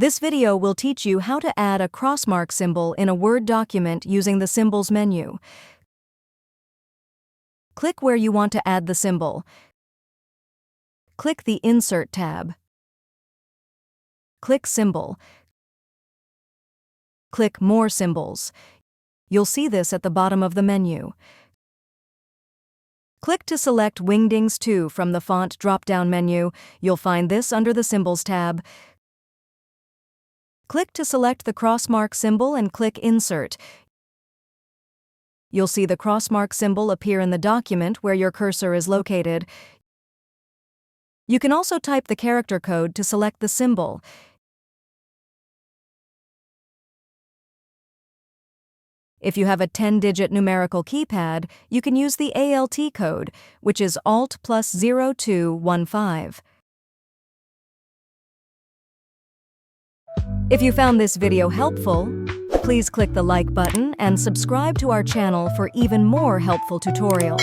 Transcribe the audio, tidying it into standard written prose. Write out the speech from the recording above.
This video will teach you how to add a crossmark symbol in a Word document using the Symbols menu. Click where you want to add the symbol. Click the Insert tab. Click Symbol. Click More Symbols. You'll see this at the bottom of the menu. Click to select Wingdings 2 from the Font drop-down menu. You'll find this under the Symbols tab. Click to select the crossmark symbol and click Insert. You'll see the crossmark symbol appear in the document where your cursor is located. You can also type the character code to select the symbol. If you have a 10-digit numerical keypad, you can use the ALT code, which is Alt plus 0215. If you found this video helpful, please click the like button and subscribe to our channel for even more helpful tutorials.